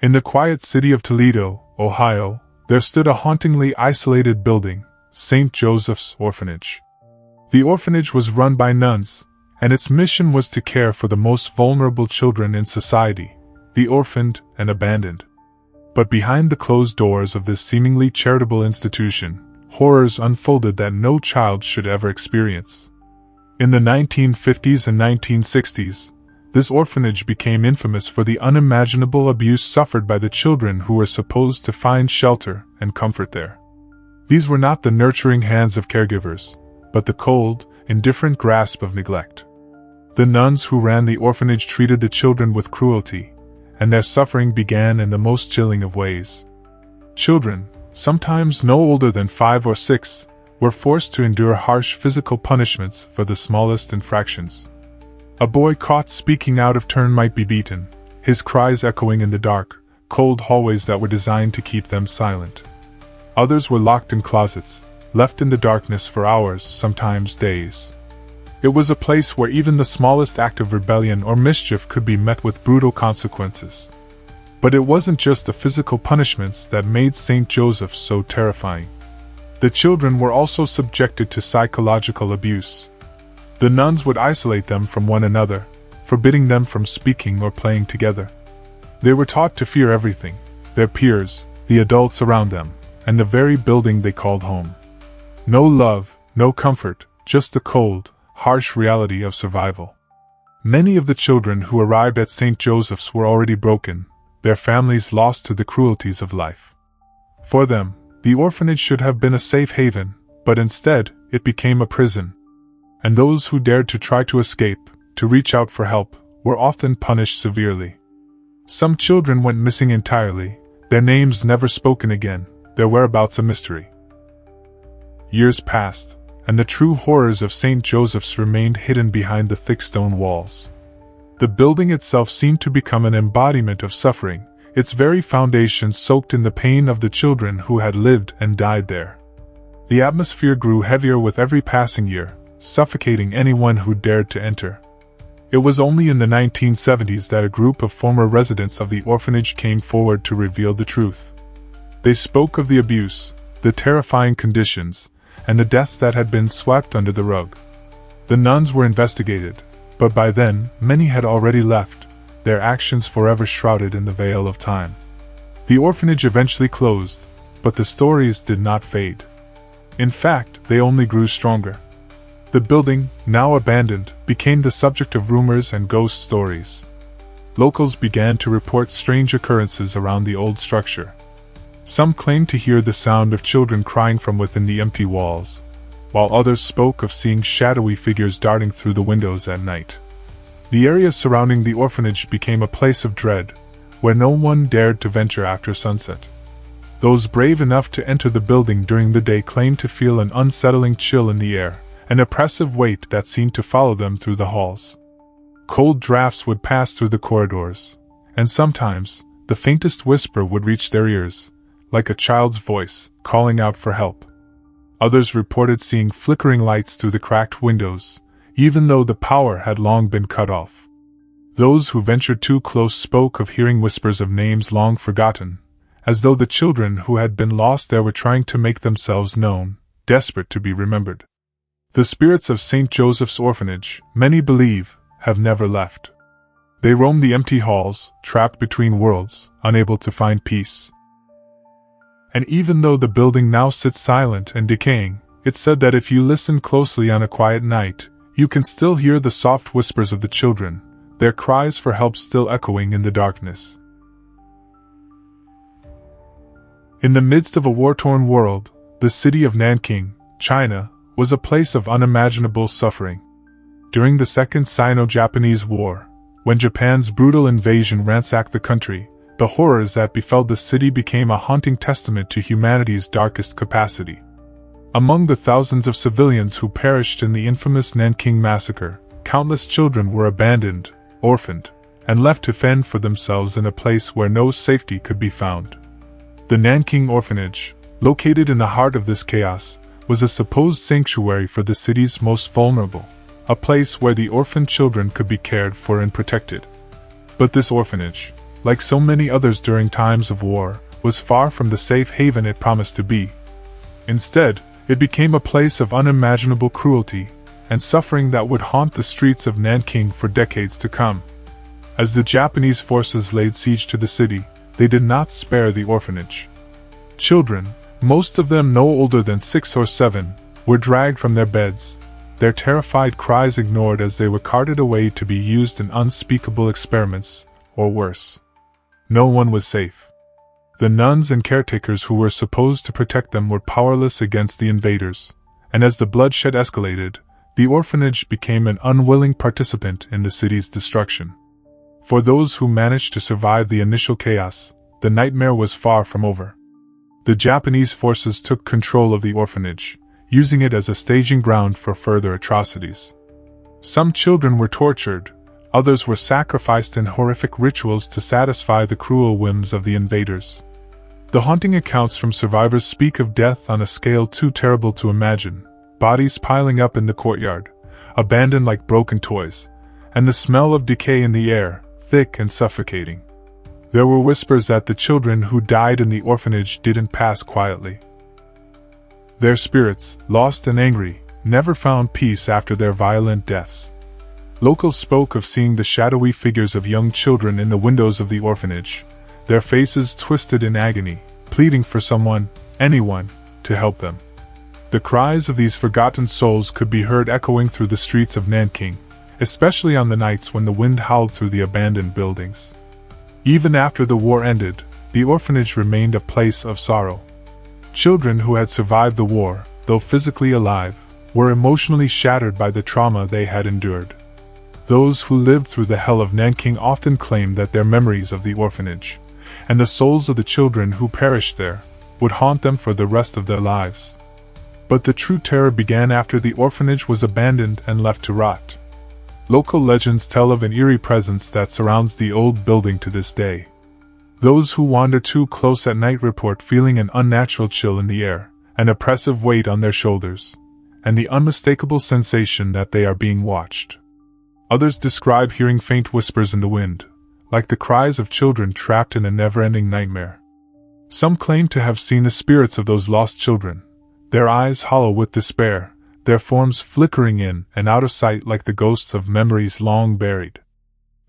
In the quiet city of Toledo, Ohio, there stood a hauntingly isolated building, St. Joseph's Orphanage. The orphanage was run by nuns, and its mission was to care for the most vulnerable children in society, the orphaned and abandoned. But behind the closed doors of this seemingly charitable institution, horrors unfolded that no child should ever experience. In the 1950s and 1960s, this orphanage became infamous for the unimaginable abuse suffered by the children who were supposed to find shelter and comfort there. These were not the nurturing hands of caregivers, but the cold, indifferent grasp of neglect. The nuns who ran the orphanage treated the children with cruelty, and their suffering began in the most chilling of ways. Children, sometimes no older than 5 or 6, were forced to endure harsh physical punishments for the smallest infractions. A boy caught speaking out of turn might be beaten, his cries echoing in the dark, cold hallways that were designed to keep them silent. Others were locked in closets, left in the darkness for hours, sometimes days. It was a place where even the smallest act of rebellion or mischief could be met with brutal consequences. But it wasn't just the physical punishments that made St. Joseph so terrifying. The children were also subjected to psychological abuse. The nuns would isolate them from one another, forbidding them from speaking or playing together. They were taught to fear everything: their peers, the adults around them, and the very building they called home. No love, no comfort, just the cold, harsh reality of survival. Many of the children who arrived at St. Joseph's were already broken, their families lost to the cruelties of life. For them, the orphanage should have been a safe haven, but instead, it became a prison. And those who dared to try to escape, to reach out for help, were often punished severely. Some children went missing entirely, their names never spoken again, their whereabouts a mystery. Years passed, and the true horrors of St. Joseph's remained hidden behind the thick stone walls. The building itself seemed to become an embodiment of suffering, its very foundations soaked in the pain of the children who had lived and died there. The atmosphere grew heavier with every passing year, suffocating anyone who dared to enter. It was only in the 1970s that a group of former residents of the orphanage came forward to reveal the truth. They spoke of the abuse, the terrifying conditions, and the deaths that had been swept under the rug. The nuns were investigated, but by then, many had already left, their actions forever shrouded in the veil of time. The orphanage eventually closed, but the stories did not fade. In fact, they only grew stronger. The building, now abandoned, became the subject of rumors and ghost stories. Locals began to report strange occurrences around the old structure. Some claimed to hear the sound of children crying from within the empty walls, while others spoke of seeing shadowy figures darting through the windows at night. The area surrounding the orphanage became a place of dread, where no one dared to venture after sunset. Those brave enough to enter the building during the day claimed to feel an unsettling chill in the air, an oppressive weight that seemed to follow them through the halls. Cold drafts would pass through the corridors, and sometimes, the faintest whisper would reach their ears, like a child's voice, calling out for help. Others reported seeing flickering lights through the cracked windows, even though the power had long been cut off. Those who ventured too close spoke of hearing whispers of names long forgotten, as though the children who had been lost there were trying to make themselves known, desperate to be remembered. The spirits of St. Joseph's Orphanage, many believe, have never left. They roam the empty halls, trapped between worlds, unable to find peace. And even though the building now sits silent and decaying, it's said that if you listen closely on a quiet night, you can still hear the soft whispers of the children, their cries for help still echoing in the darkness. In the midst of a war-torn world, the city of Nanking, China, was a place of unimaginable suffering. During the Second Sino-Japanese War, when Japan's brutal invasion ransacked the country, the horrors that befell the city became a haunting testament to humanity's darkest capacity. Among the thousands of civilians who perished in the infamous Nanking Massacre, countless children were abandoned, orphaned, and left to fend for themselves in a place where no safety could be found. The Nanking Orphanage, located in the heart of this chaos, was a supposed sanctuary for the city's most vulnerable, a place where the orphaned children could be cared for and protected. But this orphanage, like so many others during times of war, was far from the safe haven it promised to be. Instead, it became a place of unimaginable cruelty and suffering that would haunt the streets of Nanking for decades to come. As the Japanese forces laid siege to the city, they did not spare the orphanage. Children, most of them no older than 6 or 7, were dragged from their beds, their terrified cries ignored as they were carted away to be used in unspeakable experiments, or worse. No one was safe. The nuns and caretakers who were supposed to protect them were powerless against the invaders, and as the bloodshed escalated, the orphanage became an unwilling participant in the city's destruction. For those who managed to survive the initial chaos, the nightmare was far from over. The Japanese forces took control of the orphanage, using it as a staging ground for further atrocities. Some children were tortured, others were sacrificed in horrific rituals to satisfy the cruel whims of the invaders. The haunting accounts from survivors speak of death on a scale too terrible to imagine, bodies piling up in the courtyard, abandoned like broken toys, and the smell of decay in the air, thick and suffocating. There were whispers that the children who died in the orphanage didn't pass quietly. Their spirits, lost and angry, never found peace after their violent deaths. Locals spoke of seeing the shadowy figures of young children in the windows of the orphanage, their faces twisted in agony, pleading for someone, anyone, to help them. The cries of these forgotten souls could be heard echoing through the streets of Nanking, especially on the nights when the wind howled through the abandoned buildings. Even after the war ended, the orphanage remained a place of sorrow. Children who had survived the war, though physically alive, were emotionally shattered by the trauma they had endured. Those who lived through the hell of Nanking often claimed that their memories of the orphanage, and the souls of the children who perished there, would haunt them for the rest of their lives. But the true terror began after the orphanage was abandoned and left to rot. Local legends tell of an eerie presence that surrounds the old building to this day. Those who wander too close at night report feeling an unnatural chill in the air, an oppressive weight on their shoulders, and the unmistakable sensation that they are being watched. Others describe hearing faint whispers in the wind, like the cries of children trapped in a never-ending nightmare. Some claim to have seen the spirits of those lost children, their eyes hollow with despair, their forms flickering in and out of sight like the ghosts of memories long buried.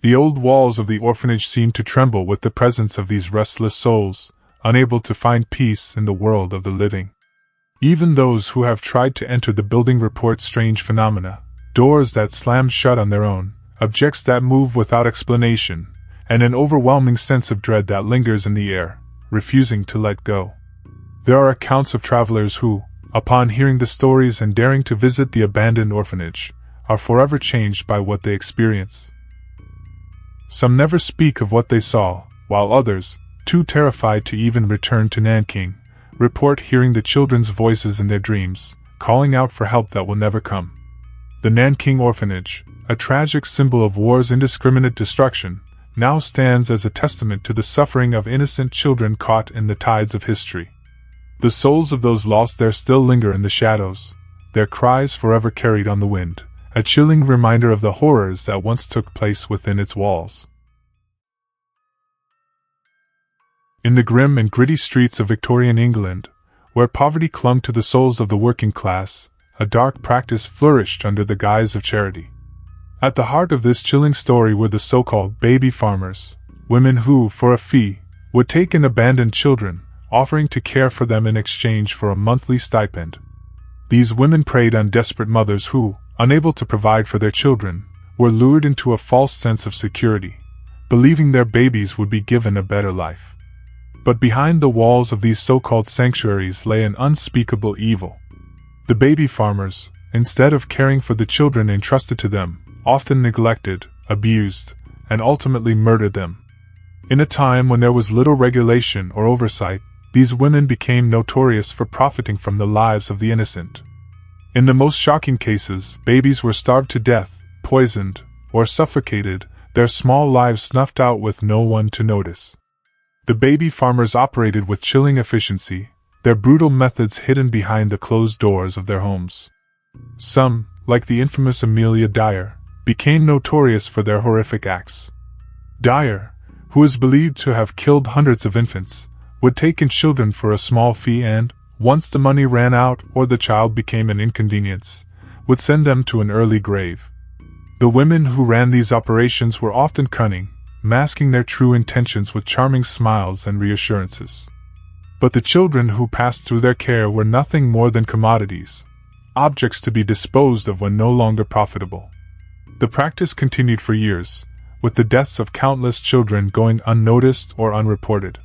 The old walls of the orphanage seem to tremble with the presence of these restless souls, unable to find peace in the world of the living. Even those who have tried to enter the building report strange phenomena, doors that slam shut on their own, objects that move without explanation, and an overwhelming sense of dread that lingers in the air, refusing to let go. There are accounts of travelers who, upon hearing the stories and daring to visit the abandoned orphanage, are forever changed by what they experience. Some never speak of what they saw, while others, too terrified to even return to Nanking, report hearing the children's voices in their dreams, calling out for help that will never come. The Nanking Orphanage, a tragic symbol of war's indiscriminate destruction, now stands as a testament to the suffering of innocent children caught in the tides of history. The souls of those lost there still linger in the shadows, their cries forever carried on the wind, a chilling reminder of the horrors that once took place within its walls. In the grim and gritty streets of Victorian England, where poverty clung to the souls of the working class, a dark practice flourished under the guise of charity. At the heart of this chilling story were the so-called baby farmers, women who, for a fee, would take in abandoned children, offering to care for them in exchange for a monthly stipend. These women preyed on desperate mothers who, unable to provide for their children, were lured into a false sense of security, believing their babies would be given a better life. But behind the walls of these so-called sanctuaries lay an unspeakable evil. The baby farmers, instead of caring for the children entrusted to them, often neglected, abused, and ultimately murdered them. In a time when there was little regulation or oversight, these women became notorious for profiting from the lives of the innocent. In the most shocking cases, babies were starved to death, poisoned, or suffocated, their small lives snuffed out with no one to notice. The baby farmers operated with chilling efficiency, their brutal methods hidden behind the closed doors of their homes. Some, like the infamous Amelia Dyer, became notorious for their horrific acts. Dyer, who is believed to have killed hundreds of infants, would take in children for a small fee and, once the money ran out or the child became an inconvenience, would send them to an early grave. The women who ran these operations were often cunning, masking their true intentions with charming smiles and reassurances. But the children who passed through their care were nothing more than commodities, objects to be disposed of when no longer profitable. The practice continued for years, with the deaths of countless children going unnoticed or unreported.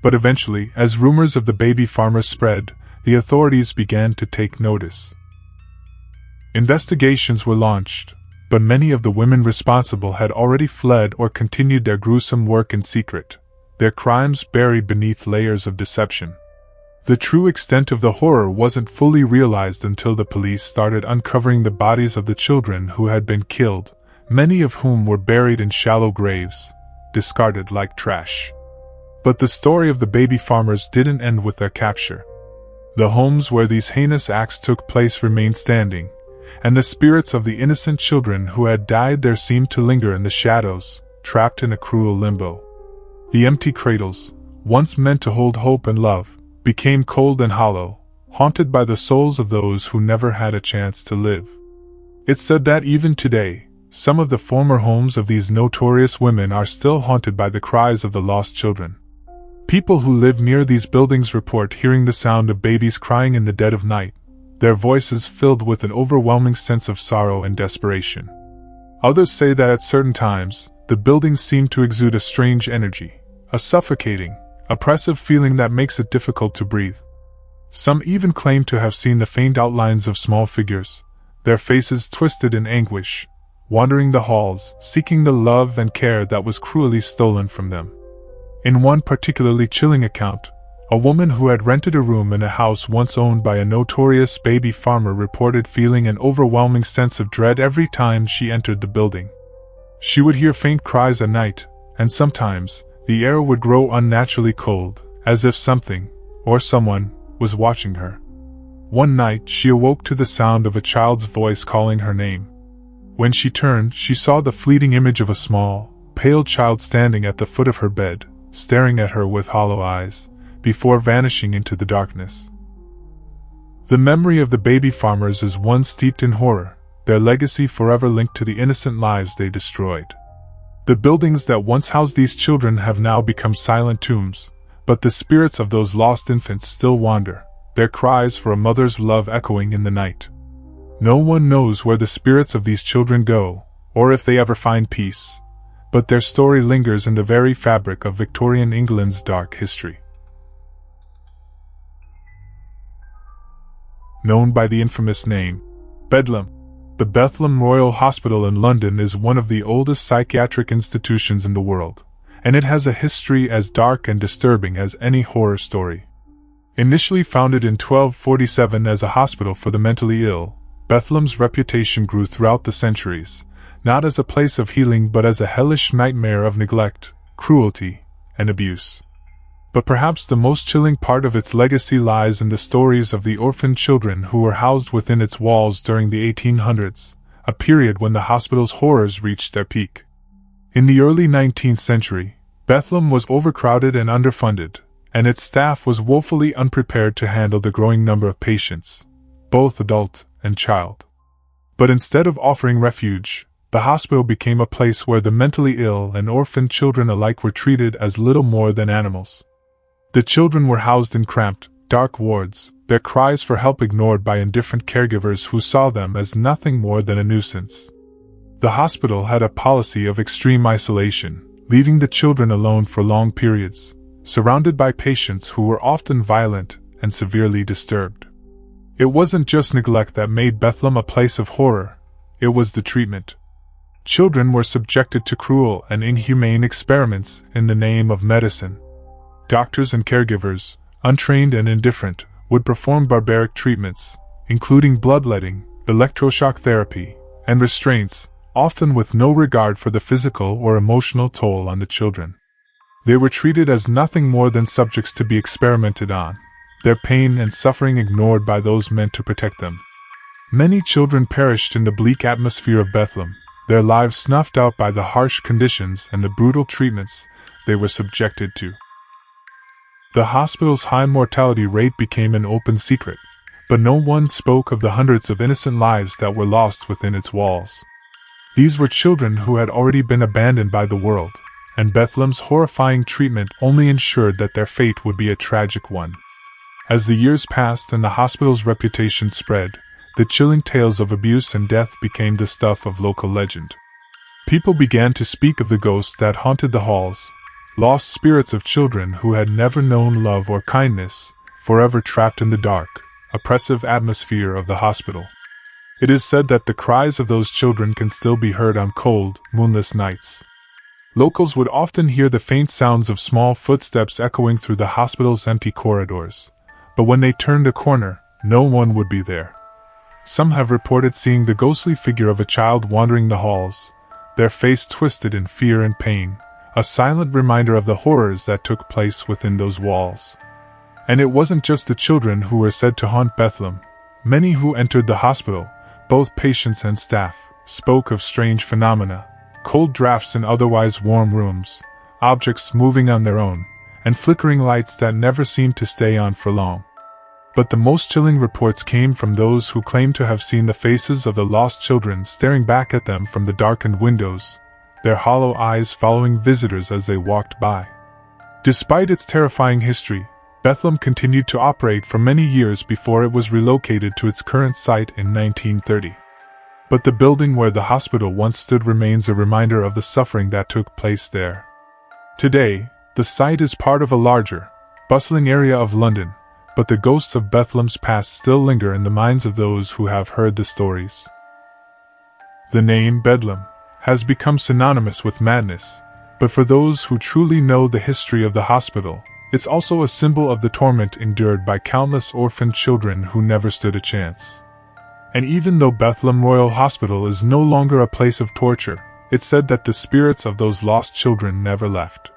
But eventually, as rumors of the baby farmers spread, the authorities began to take notice. Investigations were launched, but many of the women responsible had already fled or continued their gruesome work in secret, their crimes buried beneath layers of deception. The true extent of the horror wasn't fully realized until the police started uncovering the bodies of the children who had been killed, many of whom were buried in shallow graves, discarded like trash. But the story of the baby farmers didn't end with their capture. The homes where these heinous acts took place remained standing, and the spirits of the innocent children who had died there seemed to linger in the shadows, trapped in a cruel limbo. The empty cradles, once meant to hold hope and love, became cold and hollow, haunted by the souls of those who never had a chance to live. It's said that even today, some of the former homes of these notorious women are still haunted by the cries of the lost children. People who live near these buildings report hearing the sound of babies crying in the dead of night, their voices filled with an overwhelming sense of sorrow and desperation. Others say that at certain times, the buildings seem to exude a strange energy, a suffocating, oppressive feeling that makes it difficult to breathe. Some even claim to have seen the faint outlines of small figures, their faces twisted in anguish, wandering the halls, seeking the love and care that was cruelly stolen from them. In one particularly chilling account, a woman who had rented a room in a house once owned by a notorious baby farmer reported feeling an overwhelming sense of dread every time she entered the building. She would hear faint cries at night, and sometimes, the air would grow unnaturally cold, as if something, or someone, was watching her. One night she awoke to the sound of a child's voice calling her name. When she turned, she saw the fleeting image of a small, pale child standing at the foot of her bed, staring at her with hollow eyes, before vanishing into the darkness. The memory of the baby farmers is one steeped in horror, their legacy forever linked to the innocent lives they destroyed. The buildings that once housed these children have now become silent tombs, but the spirits of those lost infants still wander, their cries for a mother's love echoing in the night. No one knows where the spirits of these children go, or if they ever find peace, but their story lingers in the very fabric of Victorian England's dark history. Known by the infamous name, Bedlam, the Bethlem Royal Hospital in London is one of the oldest psychiatric institutions in the world, and it has a history as dark and disturbing as any horror story. Initially founded in 1247 as a hospital for the mentally ill, Bethlem's reputation grew throughout the centuries, not as a place of healing but as a hellish nightmare of neglect, cruelty, and abuse. But perhaps the most chilling part of its legacy lies in the stories of the orphaned children who were housed within its walls during the 1800s, a period when the hospital's horrors reached their peak. In the early 19th century, Bethlem was overcrowded and underfunded, and its staff was woefully unprepared to handle the growing number of patients, both adult and child. But instead of offering refuge, the hospital became a place where the mentally ill and orphaned children alike were treated as little more than animals. The children were housed in cramped, dark wards, their cries for help ignored by indifferent caregivers who saw them as nothing more than a nuisance. The hospital had a policy of extreme isolation, leaving the children alone for long periods, surrounded by patients who were often violent and severely disturbed. It wasn't just neglect that made Bethlem a place of horror, it was the treatment. Children were subjected to cruel and inhumane experiments in the name of medicine. Doctors and caregivers, untrained and indifferent, would perform barbaric treatments, including bloodletting, electroshock therapy, and restraints, often with no regard for the physical or emotional toll on the children. They were treated as nothing more than subjects to be experimented on, their pain and suffering ignored by those meant to protect them. Many children perished in the bleak atmosphere of Bethlem, their lives snuffed out by the harsh conditions and the brutal treatments, they were subjected to. The hospital's high mortality rate became an open secret, but no one spoke of the hundreds of innocent lives that were lost within its walls. These were children who had already been abandoned by the world, and Bethlehem's horrifying treatment only ensured that their fate would be a tragic one. As the years passed and the hospital's reputation spread, the chilling tales of abuse and death became the stuff of local legend. People began to speak of the ghosts that haunted the halls, lost spirits of children who had never known love or kindness, forever trapped in the dark, oppressive atmosphere of the hospital. It is said that the cries of those children can still be heard on cold, moonless nights. Locals would often hear the faint sounds of small footsteps echoing through the hospital's empty corridors, but when they turned a corner, no one would be there. Some have reported seeing the ghostly figure of a child wandering the halls, their face twisted in fear and pain, a silent reminder of the horrors that took place within those walls. And it wasn't just the children who were said to haunt Bethlehem. Many who entered the hospital, both patients and staff, spoke of strange phenomena, cold drafts in otherwise warm rooms, objects moving on their own, and flickering lights that never seemed to stay on for long. But the most chilling reports came from those who claimed to have seen the faces of the lost children staring back at them from the darkened windows, their hollow eyes following visitors as they walked by. Despite its terrifying history, Bethlehem continued to operate for many years before it was relocated to its current site in 1930. But the building where the hospital once stood remains a reminder of the suffering that took place there. Today, the site is part of a larger, bustling area of London, but the ghosts of Bethlehem's past still linger in the minds of those who have heard the stories. The name Bedlam has become synonymous with madness, but for those who truly know the history of the hospital, it's also a symbol of the torment endured by countless orphaned children who never stood a chance. And even though Bethlehem Royal Hospital is no longer a place of torture, it's said that the spirits of those lost children never left.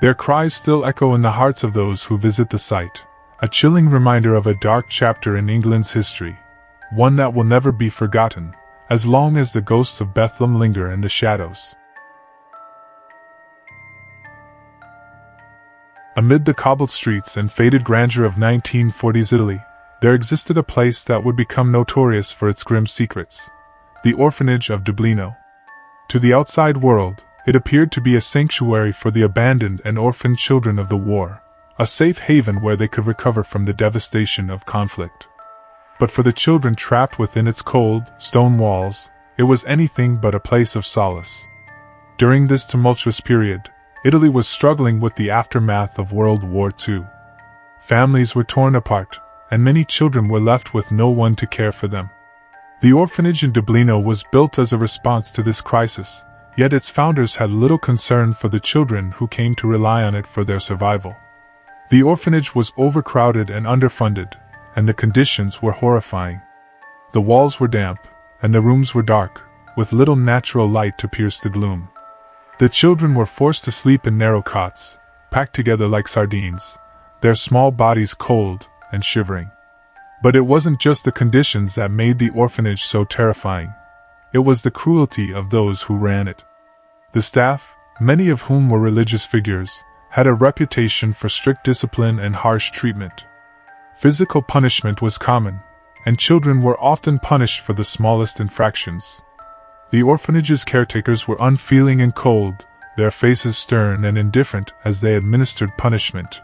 Their cries still echo in the hearts of those who visit the site, a chilling reminder of a dark chapter in England's history, one that will never be forgotten, as long as the ghosts of Bethlehem linger in the shadows. Amid the cobbled streets and faded grandeur of 1940s Italy, there existed a place that would become notorious for its grim secrets: the Orphanage of Dublino. To the outside world, it appeared to be a sanctuary for the abandoned and orphaned children of the war, a safe haven where they could recover from the devastation of conflict. But for the children trapped within its cold, stone walls, it was anything but a place of solace. During this tumultuous period, Italy was struggling with the aftermath of World War II. Families were torn apart, and many children were left with no one to care for them. The orphanage in Dublino was built as a response to this crisis, yet its founders had little concern for the children who came to rely on it for their survival. The orphanage was overcrowded and underfunded, and the conditions were horrifying. The walls were damp, and the rooms were dark, with little natural light to pierce the gloom. The children were forced to sleep in narrow cots, packed together like sardines, their small bodies cold and shivering. But it wasn't just the conditions that made the orphanage so terrifying. It was the cruelty of those who ran it. The staff, many of whom were religious figures, had a reputation for strict discipline and harsh treatment. Physical punishment was common, and children were often punished for the smallest infractions. The orphanage's caretakers were unfeeling and cold, their faces stern and indifferent as they administered punishment,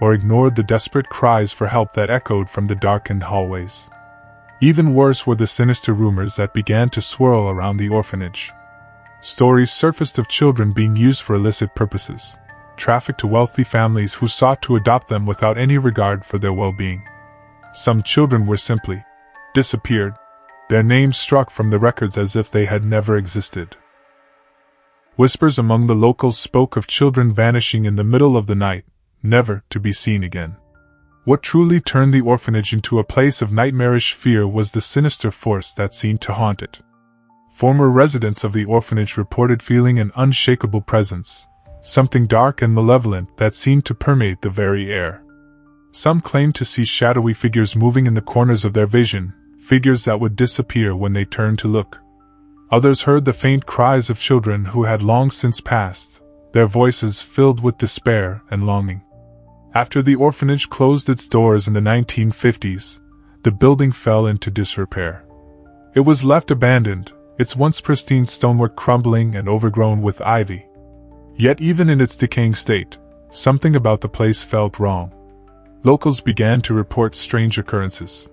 or ignored the desperate cries for help that echoed from the darkened hallways. Even worse were the sinister rumors that began to swirl around the orphanage. Stories surfaced of children being used for illicit purposes, trafficked to wealthy families who sought to adopt them without any regard for their well-being. Some children were simply disappeared, their names struck from the records as if they had never existed. Whispers among the locals spoke of children vanishing in the middle of the night, never to be seen again. What truly turned the orphanage into a place of nightmarish fear was the sinister force that seemed to haunt it. Former residents of the orphanage reported feeling an unshakable presence, something dark and malevolent that seemed to permeate the very air. Some claimed to see shadowy figures moving in the corners of their vision, figures that would disappear when they turned to look. Others heard the faint cries of children who had long since passed, their voices filled with despair and longing. After the orphanage closed its doors in the 1950s, the building fell into disrepair. It was left abandoned, its once pristine stonework crumbling and overgrown with ivy. Yet even in its decaying state, something about the place felt wrong. Locals began to report strange occurrences.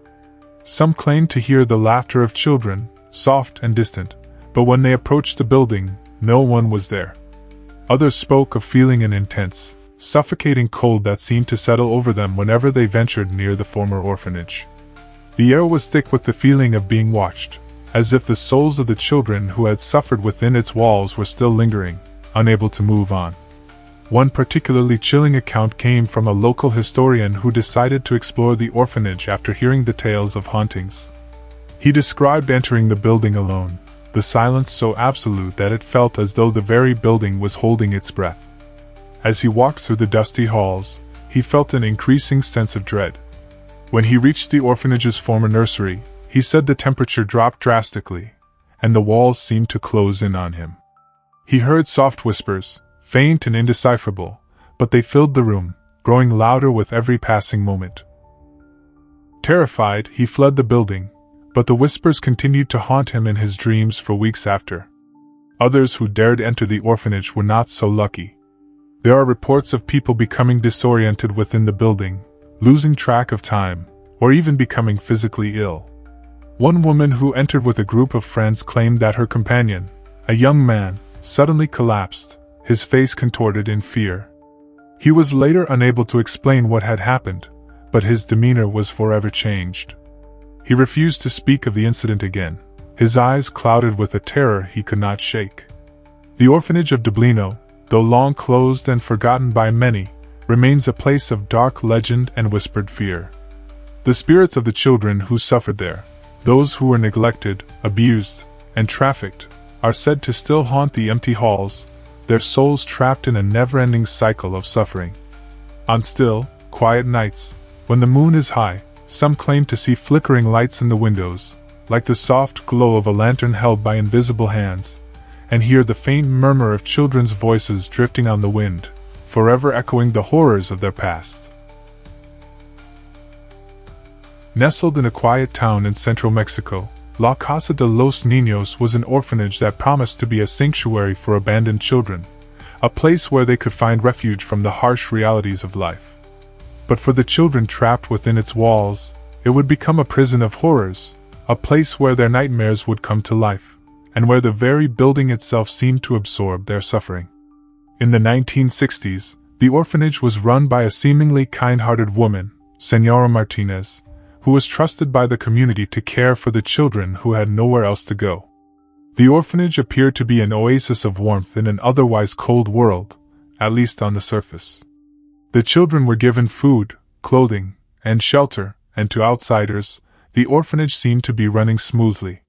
Some claimed to hear the laughter of children, soft and distant, but when they approached the building, no one was there. Others spoke of feeling an intense, suffocating cold that seemed to settle over them whenever they ventured near the former orphanage. The air was thick with the feeling of being watched, as if the souls of the children who had suffered within its walls were still lingering, unable to move on. One particularly chilling account came from a local historian who decided to explore the orphanage after hearing the tales of hauntings. He described entering the building alone, the silence so absolute that it felt as though the very building was holding its breath. As he walked through the dusty halls, he felt an increasing sense of dread. When he reached the orphanage's former nursery, he said the temperature dropped drastically, and the walls seemed to close in on him. He heard soft whispers, faint and indecipherable, but they filled the room, growing louder with every passing moment. Terrified, he fled the building, but the whispers continued to haunt him in his dreams for weeks after. Others who dared enter the orphanage were not so lucky. There are reports of people becoming disoriented within the building, losing track of time, or even becoming physically ill. One woman who entered with a group of friends claimed that her companion, a young man, suddenly collapsed, his face contorted in fear. He was later unable to explain what had happened, but his demeanor was forever changed. He refused to speak of the incident again, his eyes clouded with a terror he could not shake. The orphanage of Dublino, though long closed and forgotten by many, remains a place of dark legend and whispered fear. The spirits of the children who suffered there, those who were neglected, abused, and trafficked, are said to still haunt the empty halls, their souls trapped in a never-ending cycle of suffering. On still, quiet nights, when the moon is high, some claim to see flickering lights in the windows, like the soft glow of a lantern held by invisible hands, and hear the faint murmur of children's voices drifting on the wind, forever echoing the horrors of their past. Nestled in a quiet town in central Mexico, La Casa de los Niños was an orphanage that promised to be a sanctuary for abandoned children, a place where they could find refuge from the harsh realities of life. But for the children trapped within its walls, it would become a prison of horrors, a place where their nightmares would come to life, and where the very building itself seemed to absorb their suffering. In the 1960s, the orphanage was run by a seemingly kind-hearted woman, Señora Martinez, who was trusted by the community to care for the children who had nowhere else to go. The orphanage appeared to be an oasis of warmth in an otherwise cold world, at least on the surface. The children were given food, clothing, and shelter, and to outsiders, the orphanage seemed to be running smoothly.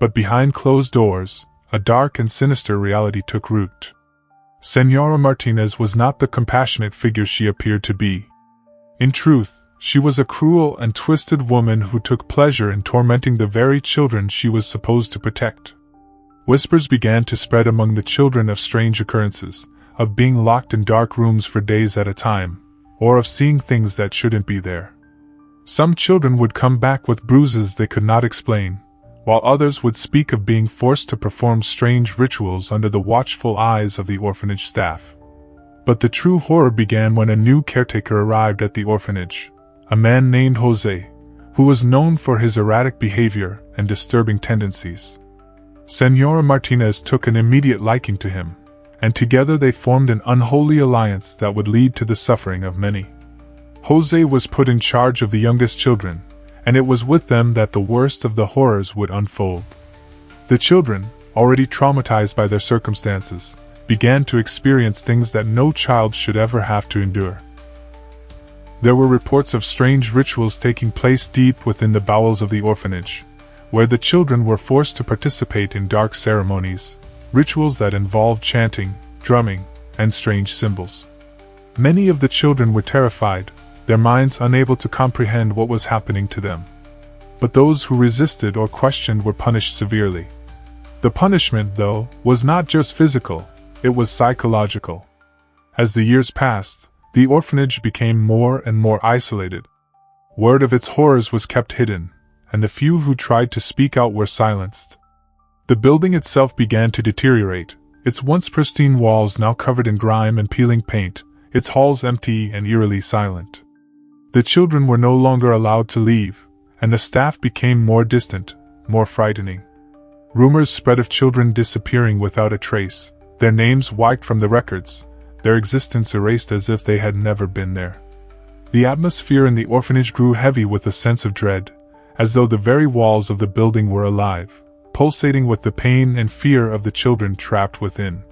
But behind closed doors, a dark and sinister reality took root. Señora Martinez was not the compassionate figure she appeared to be. In truth, she was a cruel and twisted woman who took pleasure in tormenting the very children she was supposed to protect. Whispers began to spread among the children of strange occurrences, of being locked in dark rooms for days at a time, or of seeing things that shouldn't be there. Some children would come back with bruises they could not explain, while others would speak of being forced to perform strange rituals under the watchful eyes of the orphanage staff. But the true horror began when a new caretaker arrived at the orphanage, a man named Jose, who was known for his erratic behavior and disturbing tendencies. Señora Martinez took an immediate liking to him, and together they formed an unholy alliance that would lead to the suffering of many. Jose was put in charge of the youngest children, and it was with them that the worst of the horrors would unfold. The children, already traumatized by their circumstances, began to experience things that no child should ever have to endure. There were reports of strange rituals taking place deep within the bowels of the orphanage, where the children were forced to participate in dark ceremonies, rituals that involved chanting, drumming, and strange symbols. Many of the children were terrified, their minds unable to comprehend what was happening to them. But those who resisted or questioned were punished severely. The punishment, though, was not just physical, it was psychological. As the years passed, the orphanage became more and more isolated. Word of its horrors was kept hidden, and the few who tried to speak out were silenced. The building itself began to deteriorate, its once pristine walls now covered in grime and peeling paint, its halls empty and eerily silent. The children were no longer allowed to leave, and the staff became more distant, more frightening. Rumors spread of children disappearing without a trace, their names wiped from the records, their existence erased as if they had never been there. The atmosphere in the orphanage grew heavy with a sense of dread, as though the very walls of the building were alive, pulsating with the pain and fear of the children trapped within.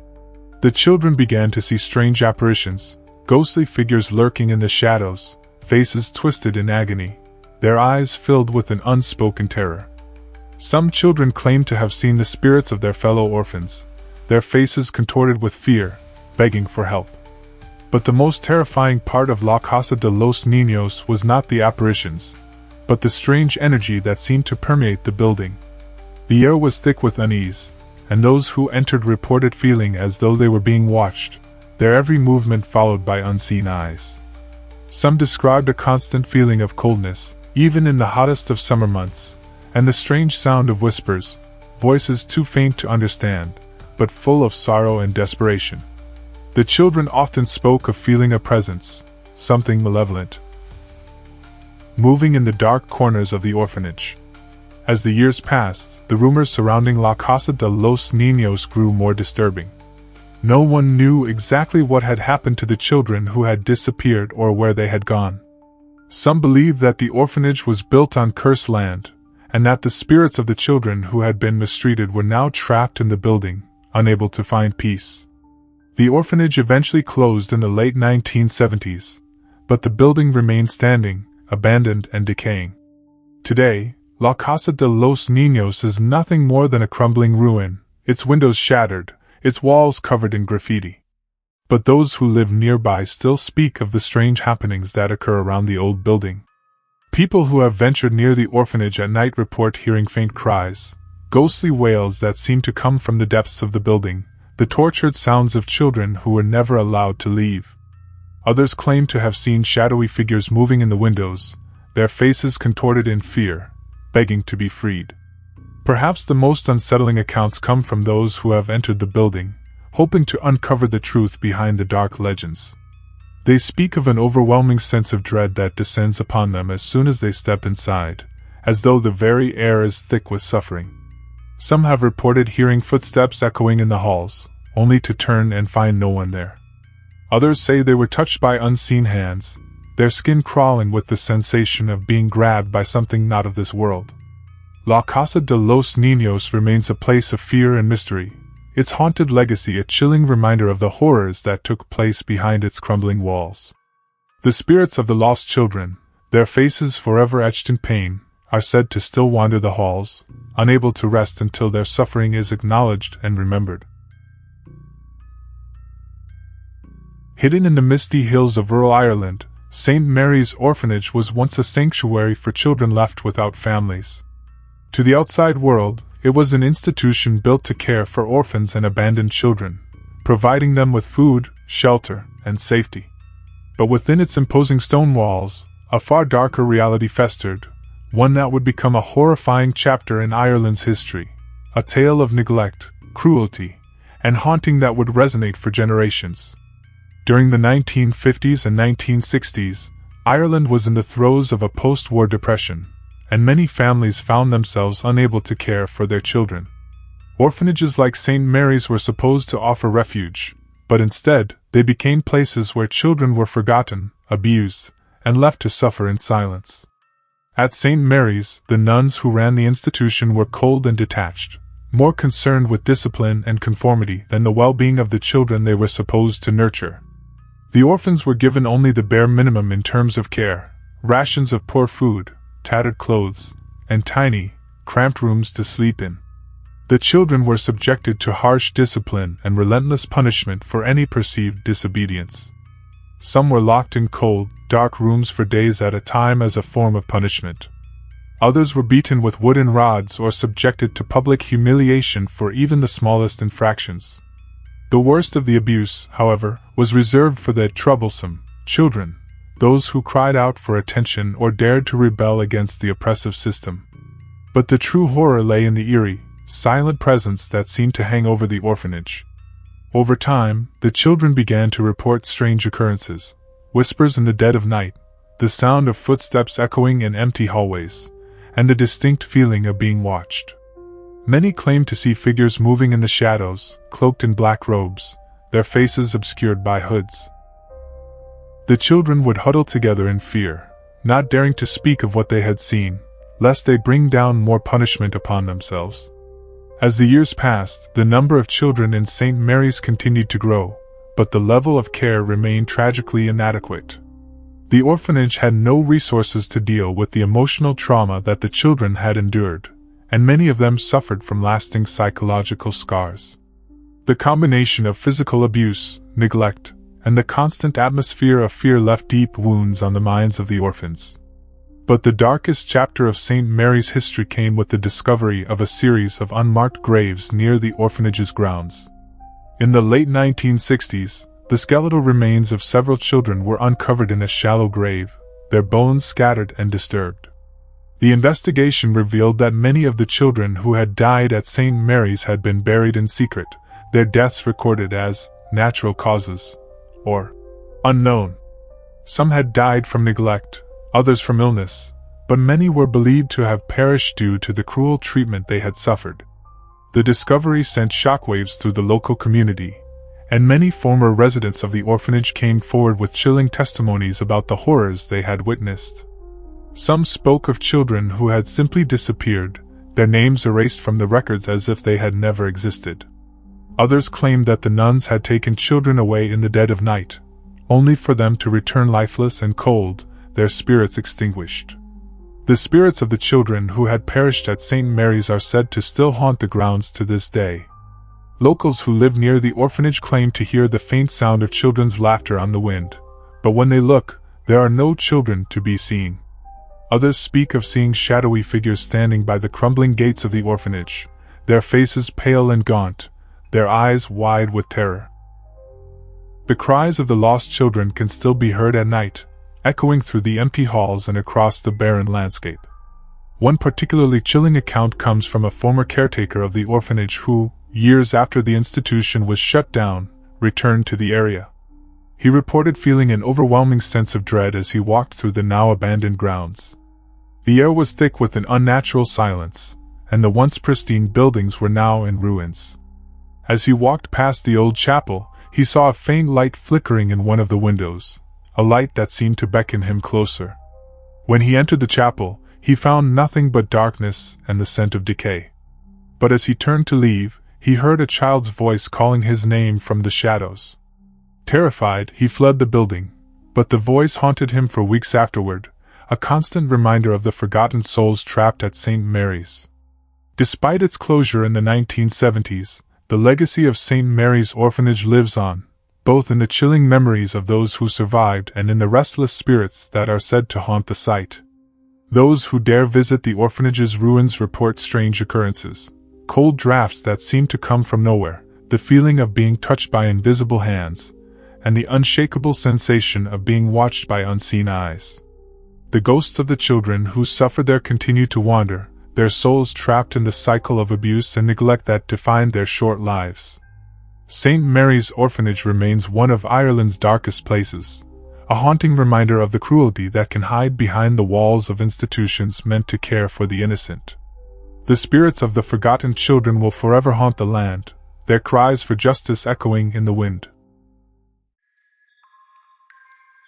The children began to see strange apparitions, ghostly figures lurking in the shadows, faces twisted in agony, their eyes filled with an unspoken terror. Some children claimed to have seen the spirits of their fellow orphans, their faces contorted with fear, begging for help. But the most terrifying part of La Casa de los Niños was not the apparitions, but the strange energy that seemed to permeate the building. The air was thick with unease, and those who entered reported feeling as though they were being watched, their every movement followed by unseen eyes. Some described a constant feeling of coldness, even in the hottest of summer months, and the strange sound of whispers, voices too faint to understand, but full of sorrow and desperation. The children often spoke of feeling a presence, something malevolent, moving in the dark corners of the orphanage. As the years passed, the rumors surrounding La Casa de los Niños grew more disturbing. No one knew exactly what had happened to the children who had disappeared or where they had gone. Some believed that the orphanage was built on cursed land, and that the spirits of the children who had been mistreated were now trapped in the building, unable to find peace. The orphanage eventually closed in the late 1970s, but the building remained standing, abandoned and decaying. Today, La Casa de los Niños is nothing more than a crumbling ruin, its windows shattered, its walls covered in graffiti. But those who live nearby still speak of the strange happenings that occur around the old building. People who have ventured near the orphanage at night report hearing faint cries, ghostly wails that seem to come from the depths of the building, the tortured sounds of children who were never allowed to leave. Others claim to have seen shadowy figures moving in the windows, their faces contorted in fear, begging to be freed. Perhaps the most unsettling accounts come from those who have entered the building, hoping to uncover the truth behind the dark legends. They speak of an overwhelming sense of dread that descends upon them as soon as they step inside, as though the very air is thick with suffering. Some have reported hearing footsteps echoing in the halls, only to turn and find no one there. Others say they were touched by unseen hands, their skin crawling with the sensation of being grabbed by something not of this world. La Casa de los Niños remains a place of fear and mystery, its haunted legacy a chilling reminder of the horrors that took place behind its crumbling walls. The spirits of the lost children, their faces forever etched in pain, are said to still wander the halls, unable to rest until their suffering is acknowledged and remembered. Hidden in the misty hills of rural Ireland, St. Mary's Orphanage was once a sanctuary for children left without families. To the outside world, it was an institution built to care for orphans and abandoned children, providing them with food, shelter, and safety. But within its imposing stone walls, a far darker reality festered, one that would become a horrifying chapter in Ireland's history, a tale of neglect, cruelty, and haunting that would resonate for generations. During the 1950s and 1960s, Ireland was in the throes of a post-war depression, and many families found themselves unable to care for their children. Orphanages like St. Mary's were supposed to offer refuge, but instead, they became places where children were forgotten, abused, and left to suffer in silence. At St. Mary's, the nuns who ran the institution were cold and detached, more concerned with discipline and conformity than the well-being of the children they were supposed to nurture. The orphans were given only the bare minimum in terms of care, rations of poor food, tattered clothes, and tiny, cramped rooms to sleep in. The children were subjected to harsh discipline and relentless punishment for any perceived disobedience. Some were locked in cold, dark rooms for days at a time as a form of punishment. Others were beaten with wooden rods or subjected to public humiliation for even the smallest infractions. The worst of the abuse, however, was reserved for the troublesome children, those who cried out for attention or dared to rebel against the oppressive system. But the true horror lay in the eerie, silent presence that seemed to hang over the orphanage. Over time, the children began to report strange occurrences, whispers in the dead of night, the sound of footsteps echoing in empty hallways, and the distinct feeling of being watched. Many claimed to see figures moving in the shadows, cloaked in black robes, their faces obscured by hoods. The children would huddle together in fear, not daring to speak of what they had seen, lest they bring down more punishment upon themselves. As the years passed, the number of children in St. Mary's continued to grow, but the level of care remained tragically inadequate. The orphanage had no resources to deal with the emotional trauma that the children had endured, and many of them suffered from lasting psychological scars. The combination of physical abuse, neglect, and the constant atmosphere of fear left deep wounds on the minds of the orphans. But the darkest chapter of St. Mary's history came with the discovery of a series of unmarked graves near the orphanage's grounds. In the late 1960s, the skeletal remains of several children were uncovered in a shallow grave, their bones scattered and disturbed. The investigation revealed that many of the children who had died at St. Mary's had been buried in secret, their deaths recorded as natural causes, or unknown. Some had died from neglect, others from illness, but many were believed to have perished due to the cruel treatment they had suffered. The discovery sent shockwaves through the local community, and many former residents of the orphanage came forward with chilling testimonies about the horrors they had witnessed. Some spoke of children who had simply disappeared, their names erased from the records as if they had never existed. Others claimed that the nuns had taken children away in the dead of night, only for them to return lifeless and cold, their spirits extinguished. The spirits of the children who had perished at St. Mary's are said to still haunt the grounds to this day. Locals who lived near the orphanage claim to hear the faint sound of children's laughter on the wind, but when they look, there are no children to be seen. Others speak of seeing shadowy figures standing by the crumbling gates of the orphanage, their faces pale and gaunt, their eyes wide with terror. The cries of the lost children can still be heard at night, echoing through the empty halls and across the barren landscape. One particularly chilling account comes from a former caretaker of the orphanage who, years after the institution was shut down, returned to the area. He reported feeling an overwhelming sense of dread as he walked through the now abandoned grounds. The air was thick with an unnatural silence, and the once pristine buildings were now in ruins. As he walked past the old chapel, he saw a faint light flickering in one of the windows, a light that seemed to beckon him closer. When he entered the chapel, he found nothing but darkness and the scent of decay. But as he turned to leave, he heard a child's voice calling his name from the shadows. Terrified, he fled the building, but the voice haunted him for weeks afterward, a constant reminder of the forgotten souls trapped at St. Mary's. Despite its closure in the 1970s, the legacy of St. Mary's Orphanage lives on, both in the chilling memories of those who survived and in the restless spirits that are said to haunt the site. Those who dare visit the orphanage's ruins report strange occurrences, cold drafts that seem to come from nowhere, the feeling of being touched by invisible hands, and the unshakable sensation of being watched by unseen eyes. The ghosts of the children who suffered there continue to wander, their souls trapped in the cycle of abuse and neglect that defined their short lives. St. Mary's Orphanage remains one of Ireland's darkest places, a haunting reminder of the cruelty that can hide behind the walls of institutions meant to care for the innocent. The spirits of the forgotten children will forever haunt the land, their cries for justice echoing in the wind.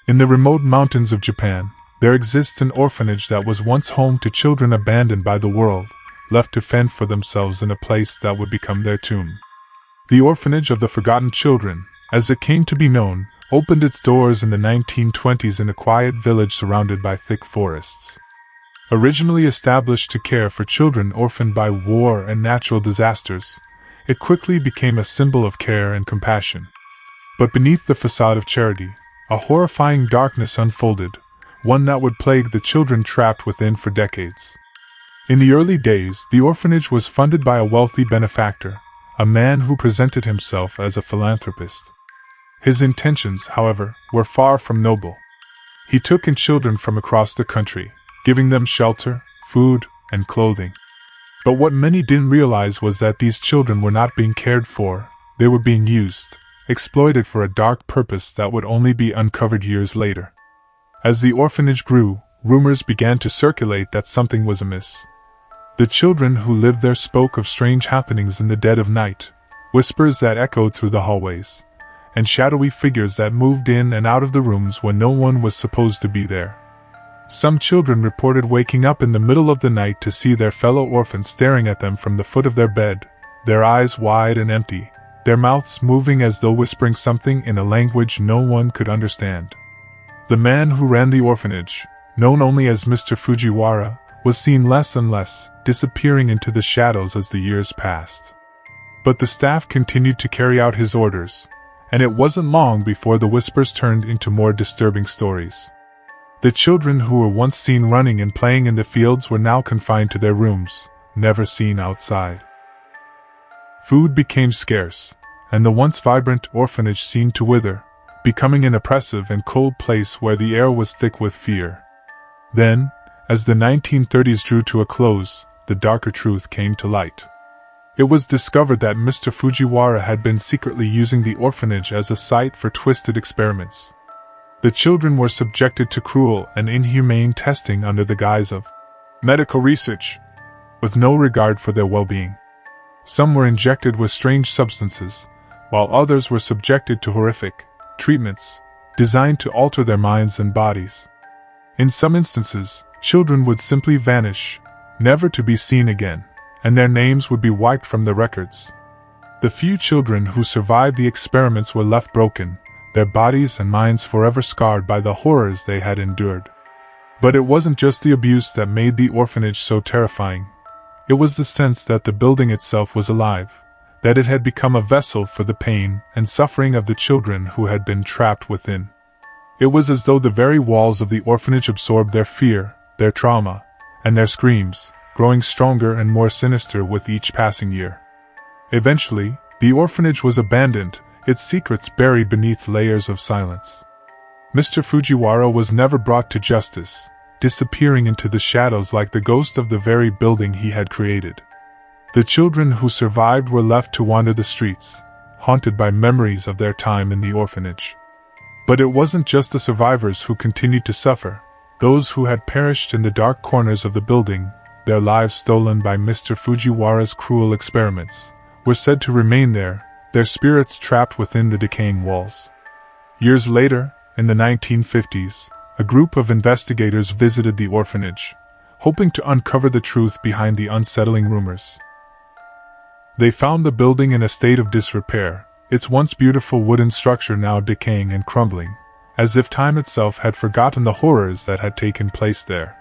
In the remote mountains of Japan, there exists an orphanage that was once home to children abandoned by the world, left to fend for themselves in a place that would become their tomb. The Orphanage of the Forgotten Children, as it came to be known, opened its doors in the 1920s in a quiet village surrounded by thick forests. Originally established to care for children orphaned by war and natural disasters, it quickly became a symbol of care and compassion. But beneath the facade of charity, a horrifying darkness unfolded, one that would plague the children trapped within for decades. In the early days, the orphanage was funded by a wealthy benefactor, a man who presented himself as a philanthropist. His intentions, however, were far from noble. He took in children from across the country, giving them shelter, food, and clothing. But what many didn't realize was that these children were not being cared for, they were being used, exploited for a dark purpose that would only be uncovered years later. As the orphanage grew, rumors began to circulate that something was amiss. The children who lived there spoke of strange happenings in the dead of night, whispers that echoed through the hallways, and shadowy figures that moved in and out of the rooms when no one was supposed to be there. Some children reported waking up in the middle of the night to see their fellow orphans staring at them from the foot of their bed, their eyes wide and empty, their mouths moving as though whispering something in a language no one could understand. The man who ran the orphanage, known only as Mr. Fujiwara, was seen less and less, disappearing into the shadows as the years passed. But the staff continued to carry out his orders, and it wasn't long before the whispers turned into more disturbing stories. The children who were once seen running and playing in the fields were now confined to their rooms, never seen outside. Food became scarce, and the once vibrant orphanage seemed to wither, becoming an oppressive and cold place where the air was thick with fear. Then, as the 1930s drew to a close, the darker truth came to light. It was discovered that Mr. Fujiwara had been secretly using the orphanage as a site for twisted experiments. The children were subjected to cruel and inhumane testing under the guise of medical research, with no regard for their well-being. Some were injected with strange substances, while others were subjected to horrific treatments designed to alter their minds and bodies. In some instances, children would simply vanish, never to be seen again, and their names would be wiped from the records. The few children who survived the experiments were left broken, their bodies and minds forever scarred by the horrors they had endured. But it wasn't just the abuse that made the orphanage so terrifying. It was the sense that the building itself was alive, that it had become a vessel for the pain and suffering of the children who had been trapped within. It was as though the very walls of the orphanage absorbed their fear, their trauma, and their screams, growing stronger and more sinister with each passing year. Eventually, the orphanage was abandoned, its secrets buried beneath layers of silence. Mr. Fujiwara was never brought to justice, disappearing into the shadows like the ghost of the very building he had created. The children who survived were left to wander the streets, haunted by memories of their time in the orphanage. But it wasn't just the survivors who continued to suffer. Those who had perished in the dark corners of the building, their lives stolen by Mr. Fujiwara's cruel experiments, were said to remain there, their spirits trapped within the decaying walls. Years later, in the 1950s, a group of investigators visited the orphanage, hoping to uncover the truth behind the unsettling rumors. They found the building in a state of disrepair, its once beautiful wooden structure now decaying and crumbling, as if time itself had forgotten the horrors that had taken place there.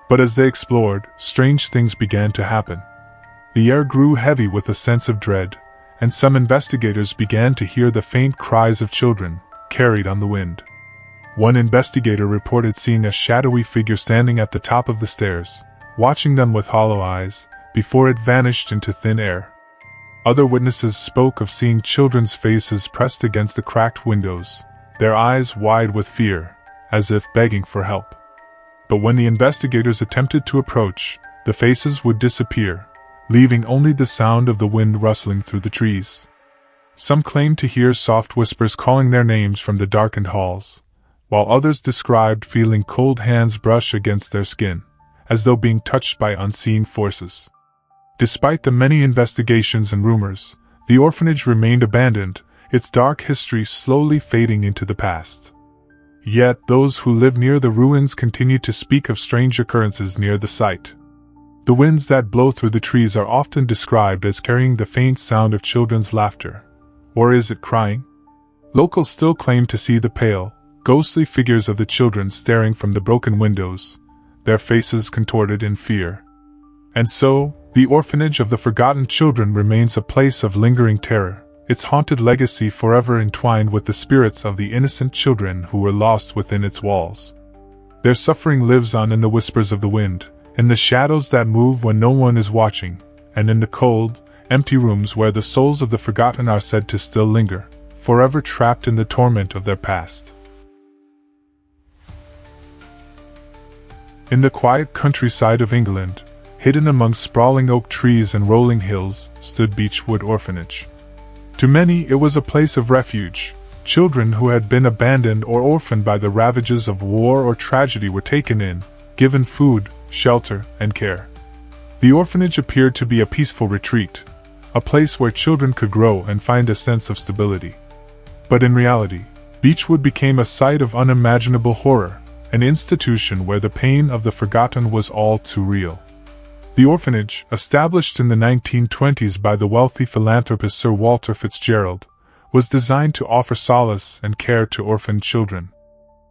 But as they explored, strange things began to happen. The air grew heavy with a sense of dread, and some investigators began to hear the faint cries of children, carried on the wind. One investigator reported seeing a shadowy figure standing at the top of the stairs, watching them with hollow eyes, before it vanished into thin air. Other witnesses spoke of seeing children's faces pressed against the cracked windows, their eyes wide with fear, as if begging for help. But when the investigators attempted to approach, the faces would disappear, leaving only the sound of the wind rustling through the trees. Some claimed to hear soft whispers calling their names from the darkened halls, while others described feeling cold hands brush against their skin, as though being touched by unseen forces. Despite the many investigations and rumors, the orphanage remained abandoned, its dark history slowly fading into the past. Yet those who lived near the ruins continued to speak of strange occurrences near the site. The winds that blow through the trees are often described as carrying the faint sound of children's laughter. Or is it crying? Locals still claim to see the pale, ghostly figures of the children staring from the broken windows, their faces contorted in fear. And so, the orphanage of the forgotten children remains a place of lingering terror, its haunted legacy forever entwined with the spirits of the innocent children who were lost within its walls. Their suffering lives on in the whispers of the wind, in the shadows that move when no one is watching, and in the cold, empty rooms where the souls of the forgotten are said to still linger, forever trapped in the torment of their past. In the quiet countryside of England, hidden among sprawling oak trees and rolling hills, stood Beechwood Orphanage. To many it was a place of refuge. Children who had been abandoned or orphaned by the ravages of war or tragedy were taken in, given food, shelter, and care. The orphanage appeared to be a peaceful retreat, a place where children could grow and find a sense of stability. But in reality, Beechwood became a site of unimaginable horror, an institution where the pain of the forgotten was all too real. The orphanage, established in the 1920s by the wealthy philanthropist Sir Walter Fitzgerald, was designed to offer solace and care to orphaned children.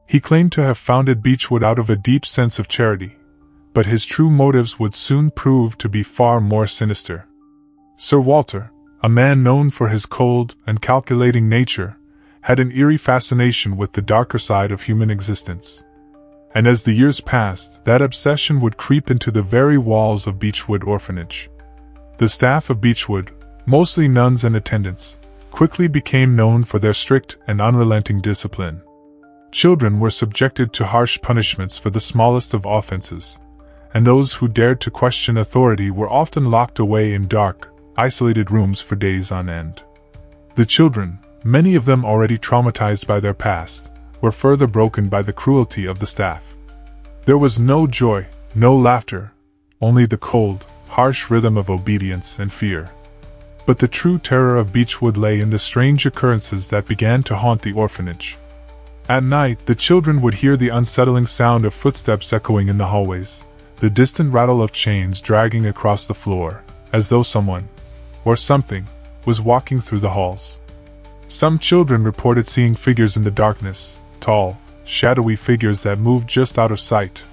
He claimed to have founded Beechwood out of a deep sense of charity, but his true motives would soon prove to be far more sinister. Sir Walter, a man known for his cold and calculating nature, had an eerie fascination with the darker side of human existence. And as the years passed, that obsession would creep into the very walls of Beechwood Orphanage. The staff of Beechwood, mostly nuns and attendants, quickly became known for their strict and unrelenting discipline. Children were subjected to harsh punishments for the smallest of offenses, and those who dared to question authority were often locked away in dark, isolated rooms for days on end. The children, many of them already traumatized by their past, were further broken by the cruelty of the staff. There was no joy, no laughter, only the cold, harsh rhythm of obedience and fear. But the true terror of Beechwood lay in the strange occurrences that began to haunt the orphanage. At night, the children would hear the unsettling sound of footsteps echoing in the hallways, the distant rattle of chains dragging across the floor, as though someone, or something, was walking through the halls. Some children reported seeing figures in the darkness, tall, shadowy figures that moved just out of sight.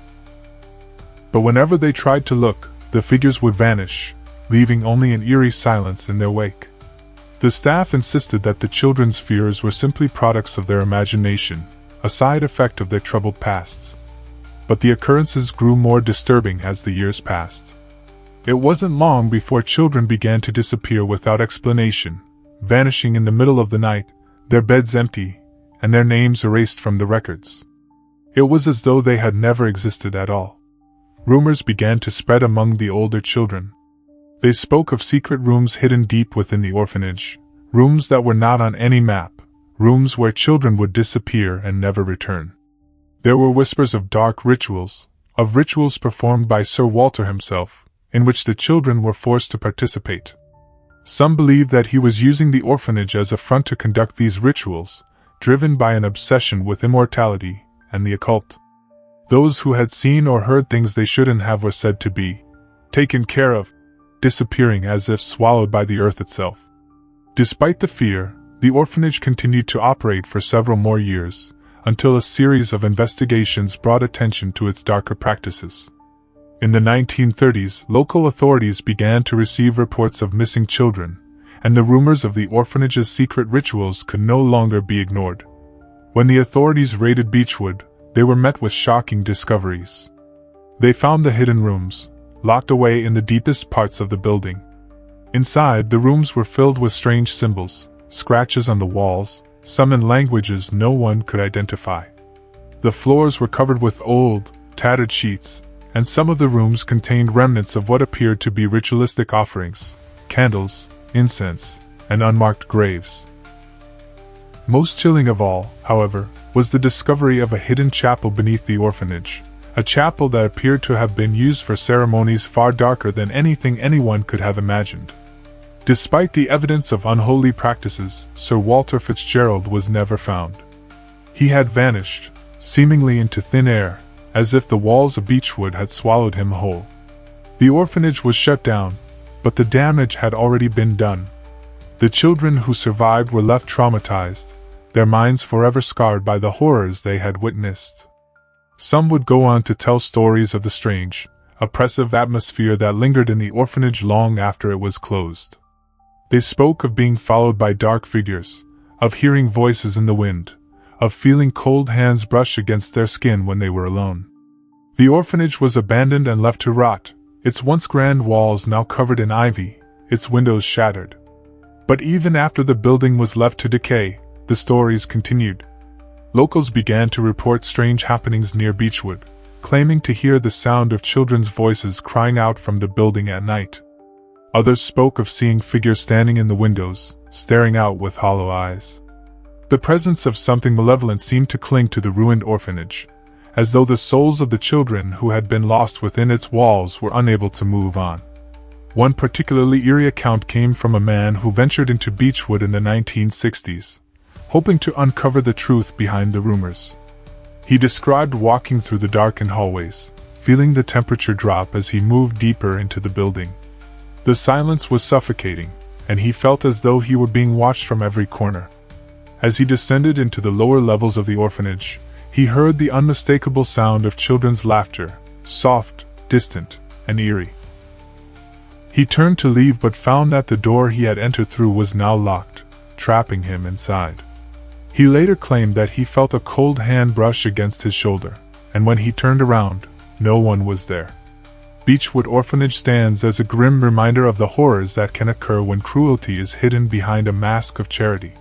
But whenever they tried to look, the figures would vanish, leaving only an eerie silence in their wake. The staff insisted that the children's fears were simply products of their imagination, a side effect of their troubled pasts. But the occurrences grew more disturbing as the years passed. It wasn't long before children began to disappear without explanation, vanishing in the middle of the night, their beds empty, and their names erased from the records. It was as though they had never existed at all. Rumors began to spread among the older children. They spoke of secret rooms hidden deep within the orphanage, rooms that were not on any map, rooms where children would disappear and never return. There were whispers of dark rituals, of rituals performed by Sir Walter himself, in which the children were forced to participate. Some believed that he was using the orphanage as a front to conduct these rituals, driven by an obsession with immortality and the occult. Those who had seen or heard things they shouldn't have were said to be taken care of, disappearing as if swallowed by the earth itself. Despite the fear, the orphanage continued to operate for several more years, until a series of investigations brought attention to its darker practices. In the 1930s, local authorities began to receive reports of missing children, and the rumors of the orphanage's secret rituals could no longer be ignored. When the authorities raided Beechwood, they were met with shocking discoveries. They found the hidden rooms, locked away in the deepest parts of the building. Inside, the rooms were filled with strange symbols, scratches on the walls, some in languages no one could identify. The floors were covered with old, tattered sheets, and some of the rooms contained remnants of what appeared to be ritualistic offerings, candles, incense, and unmarked graves. Most chilling of all, however, was the discovery of a hidden chapel beneath the orphanage, a chapel that appeared to have been used for ceremonies far darker than anything anyone could have imagined. Despite the evidence of unholy practices, Sir Walter Fitzgerald was never found. He had vanished, seemingly into thin air, as if the walls of Beechwood had swallowed him whole. The orphanage was shut down, but the damage had already been done. The children who survived were left traumatized, their minds forever scarred by the horrors they had witnessed. Some would go on to tell stories of the strange, oppressive atmosphere that lingered in the orphanage long after it was closed. They spoke of being followed by dark figures, of hearing voices in the wind, of feeling cold hands brush against their skin when they were alone. The orphanage was abandoned and left to rot, its once grand walls now covered in ivy, its windows shattered. But even after the building was left to decay, the stories continued. Locals began to report strange happenings near Beechwood, claiming to hear the sound of children's voices crying out from the building at night. Others spoke of seeing figures standing in the windows, staring out with hollow eyes. The presence of something malevolent seemed to cling to the ruined orphanage, as though the souls of the children who had been lost within its walls were unable to move on. One particularly eerie account came from a man who ventured into Beechwood in the 1960s, hoping to uncover the truth behind the rumors. He described walking through the darkened hallways, feeling the temperature drop as he moved deeper into the building. The silence was suffocating, and he felt as though he were being watched from every corner. As he descended into the lower levels of the orphanage, he heard the unmistakable sound of children's laughter, soft, distant, and eerie. He turned to leave but found that the door he had entered through was now locked, trapping him inside. He later claimed that he felt a cold hand brush against his shoulder, and when he turned around, no one was there. Beechwood Orphanage stands as a grim reminder of the horrors that can occur when cruelty is hidden behind a mask of charity.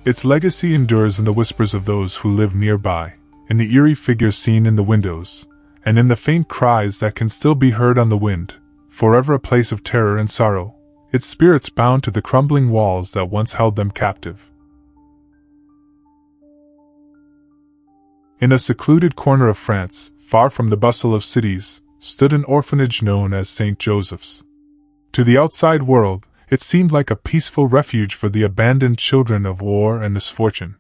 Its legacy endures in the whispers of those who live nearby, in the eerie figures seen in the windows, and in the faint cries that can still be heard on the wind, forever a place of terror and sorrow, its spirits bound to the crumbling walls that once held them captive. In a secluded corner of France, far from the bustle of cities, stood an orphanage known as St. Joseph's. To the outside world, it seemed like a peaceful refuge for the abandoned children of war and misfortune.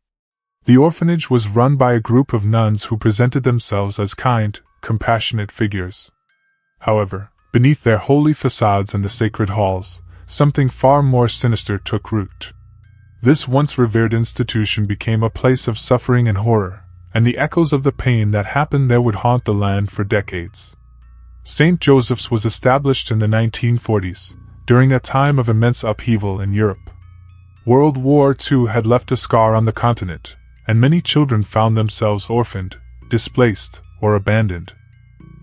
The orphanage was run by a group of nuns who presented themselves as kind, compassionate figures. However, beneath their holy facades and the sacred halls, something far more sinister took root. This once revered institution became a place of suffering and horror, and the echoes of the pain that happened there would haunt the land for decades. St. Joseph's was established in the 1940s, during a time of immense upheaval in Europe. World War II had left a scar on the continent, and many children found themselves orphaned, displaced, or abandoned.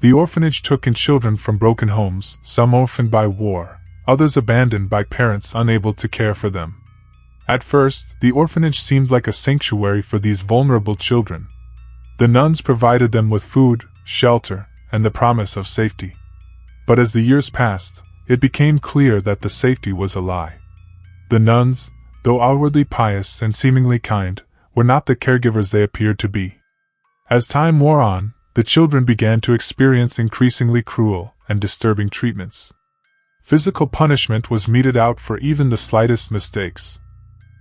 The orphanage took in children from broken homes, some orphaned by war, others abandoned by parents unable to care for them. At first, the orphanage seemed like a sanctuary for these vulnerable children. The nuns provided them with food, shelter, and the promise of safety. But as the years passed, it became clear that the safety was a lie. The nuns, though outwardly pious and seemingly kind, were not the caregivers they appeared to be. As time wore on, the children began to experience increasingly cruel and disturbing treatments. Physical punishment was meted out for even the slightest mistakes.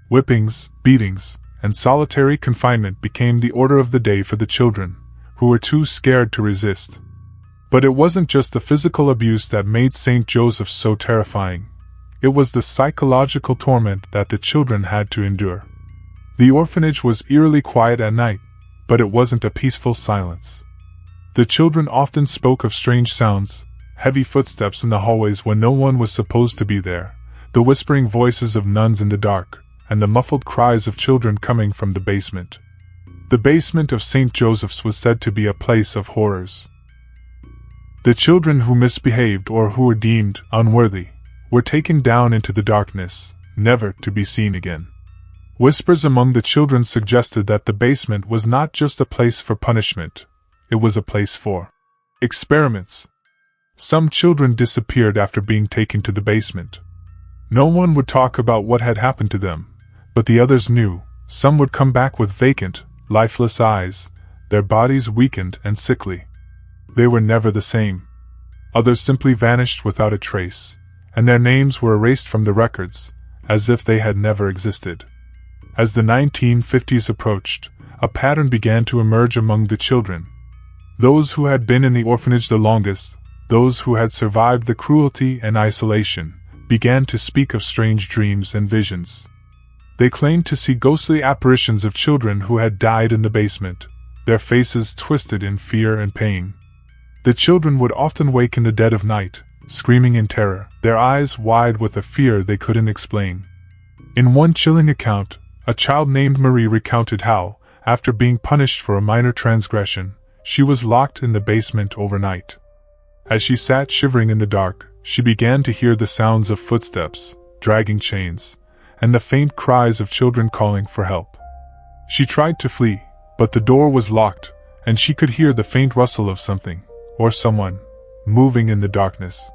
Whippings, beatings, and solitary confinement became the order of the day for the children, who were too scared to resist. But it wasn't just the physical abuse that made St. Joseph so terrifying. It was the psychological torment that the children had to endure. The orphanage was eerily quiet at night, but it wasn't a peaceful silence. The children often spoke of strange sounds, heavy footsteps in the hallways when no one was supposed to be there, the whispering voices of nuns in the dark, and the muffled cries of children coming from the basement. The basement of St. Joseph's was said to be a place of horrors. The children who misbehaved or who were deemed unworthy were taken down into the darkness, never to be seen again. Whispers among the children suggested that the basement was not just a place for punishment, it was a place for experiments. Some children disappeared after being taken to the basement. No one would talk about what had happened to them, but the others knew. Some would come back with vacant, lifeless eyes, their bodies weakened and sickly. They were never the same. Others simply vanished without a trace, and their names were erased from the records, as if they had never existed. As the 1950s approached, a pattern began to emerge among the children. Those who had been in the orphanage the longest, those who had survived the cruelty and isolation, began to speak of strange dreams and visions. They claimed to see ghostly apparitions of children who had died in the basement, their faces twisted in fear and pain. The children would often wake in the dead of night, screaming in terror, their eyes wide with a fear they couldn't explain. In one chilling account, a child named Marie recounted how, after being punished for a minor transgression, she was locked in the basement overnight. As she sat shivering in the dark, she began to hear the sounds of footsteps, dragging chains, and the faint cries of children calling for help. She tried to flee, but the door was locked, and she could hear the faint rustle of something, or someone, moving in the darkness.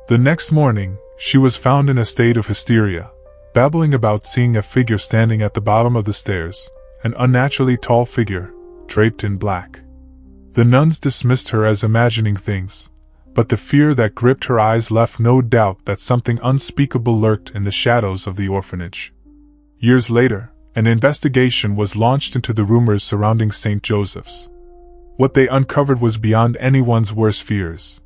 The next morning, she was found in a state of hysteria, babbling about seeing a figure standing at the bottom of the stairs, an unnaturally tall figure, draped in black. The nuns dismissed her as imagining things, but the fear that gripped her eyes left no doubt that something unspeakable lurked in the shadows of the orphanage. Years later, an investigation was launched into the rumors surrounding St. Joseph's. What they uncovered was beyond anyone's worst fears.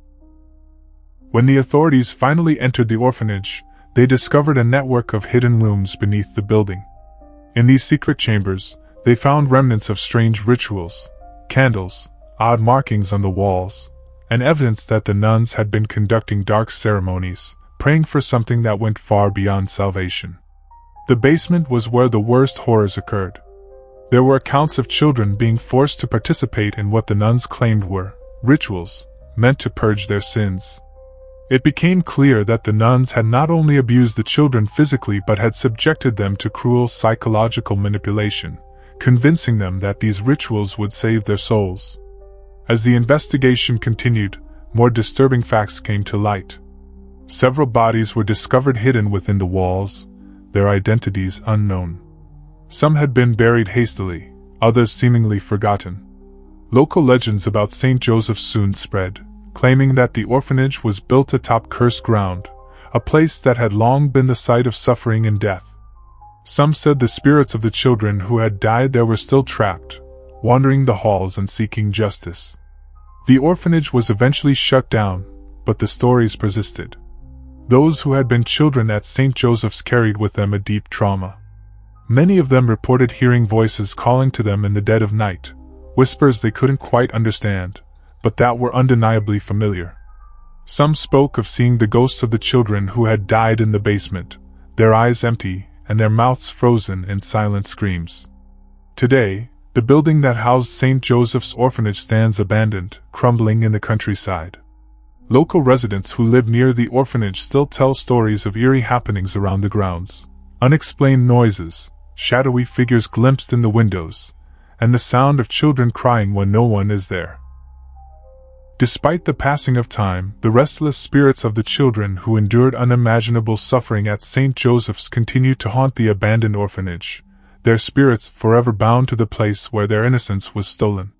When the authorities finally entered the orphanage, they discovered a network of hidden rooms beneath the building. In these secret chambers, they found remnants of strange rituals, candles, odd markings on the walls, and evidence that the nuns had been conducting dark ceremonies, praying for something that went far beyond salvation. The basement was where the worst horrors occurred. There were accounts of children being forced to participate in what the nuns claimed were rituals meant to purge their sins. It became clear that the nuns had not only abused the children physically but had subjected them to cruel psychological manipulation, convincing them that these rituals would save their souls. As the investigation continued, more disturbing facts came to light. Several bodies were discovered hidden within the walls, their identities unknown. Some had been buried hastily, others seemingly forgotten. Local legends about St. Joseph soon spread, claiming that the orphanage was built atop cursed ground, a place that had long been the site of suffering and death. Some said the spirits of the children who had died there were still trapped, wandering the halls and seeking justice. The orphanage was eventually shut down, but the stories persisted. Those who had been children at St. Joseph's carried with them a deep trauma. Many of them reported hearing voices calling to them in the dead of night, whispers they couldn't quite understand, but that were undeniably familiar. Some spoke of seeing the ghosts of the children who had died in the basement, their eyes empty and their mouths frozen in silent screams. Today, the building that housed St. Joseph's Orphanage stands abandoned, crumbling in the countryside. Local residents who live near the orphanage still tell stories of eerie happenings around the grounds, unexplained noises, shadowy figures glimpsed in the windows, and the sound of children crying when no one is there. Despite the passing of time, the restless spirits of the children who endured unimaginable suffering at St. Joseph's continue to haunt the abandoned orphanage, their spirits forever bound to the place where their innocence was stolen.